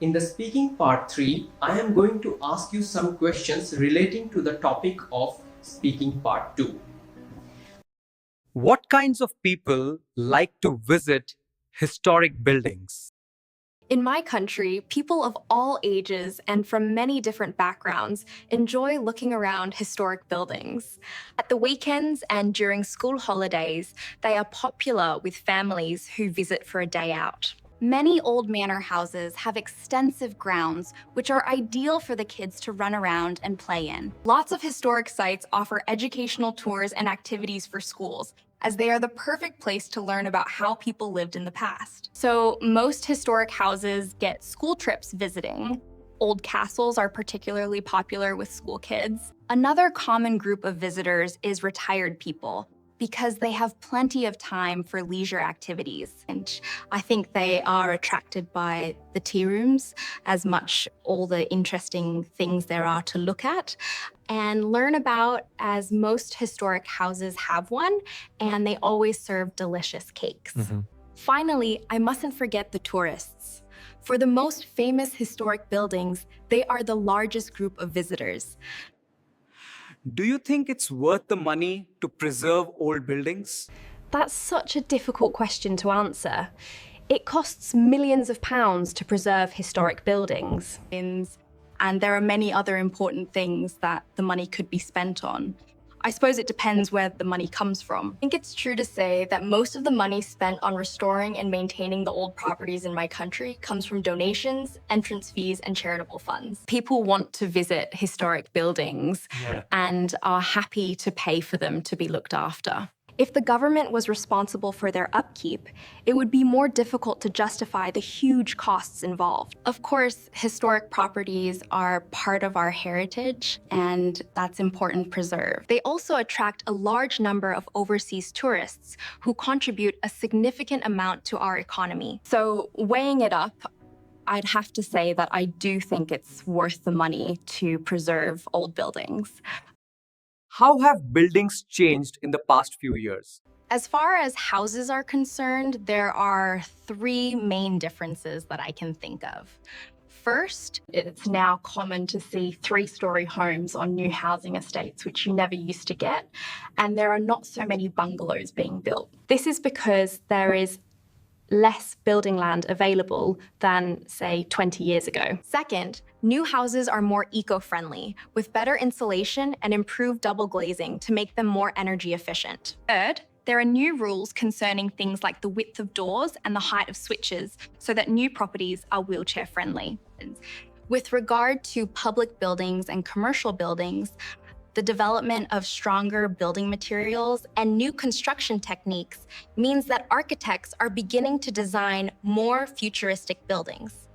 In the speaking part 3, I am going to ask you some questions relating to the topic of speaking part 2. What kinds of people like to visit historic buildings? In my country, people of all ages and from many different backgrounds enjoy looking around historic buildings. At the weekends and during school holidays, they are popular with families who visit for a day out. Many old manor houses have extensive grounds, which are ideal for the kids to run around and play in. Lots of historic sites offer educational tours and activities for schools, as they are the perfect place to learn about how people lived in the past. So most historic houses get school trips visiting. Old castles are particularly popular with school kids. Another common group of visitors is retired people, because they have plenty of time for leisure activities. And I think they are attracted by the tea rooms as much all the interesting things there are to look at and learn about, as most historic houses have one, and they always serve delicious cakes. Finally, I mustn't forget the tourists. For the most famous historic buildings, they are the largest group of visitors. Do you think it's worth the money to preserve old buildings? That's such a difficult question to answer. It costs millions of pounds to preserve historic buildings. And there are many other important things that the money could be spent on. I suppose it depends where the money comes from. I think it's true to say that most of the money spent on restoring and maintaining the old properties in my country comes from donations, entrance fees, and charitable funds. People want to visit historic buildings and are happy to pay for them to be looked after. If the government was responsible for their upkeep, it would be more difficult to justify the huge costs involved. Of course, historic properties are part of our heritage, and that's important to preserve. They also attract a large number of overseas tourists who contribute a significant amount to our economy. So weighing it up, I'd have to say that I do think it's worth the money to preserve old buildings. How have buildings changed in the past few years? As far as houses are concerned, there are 3 main differences that I can think of. First, it's now common to see 3-story homes on new housing estates, which you never used to get, and there are not so many bungalows being built. This is because there is less building land available than, say, 20 years ago. Second, new houses are more eco-friendly, with better insulation and improved double glazing to make them more energy efficient. Third, there are new rules concerning things like the width of doors and the height of switches, so that new properties are wheelchair-friendly. With regard to public buildings and commercial buildings, the development of stronger building materials and new construction techniques means that architects are beginning to design more futuristic buildings.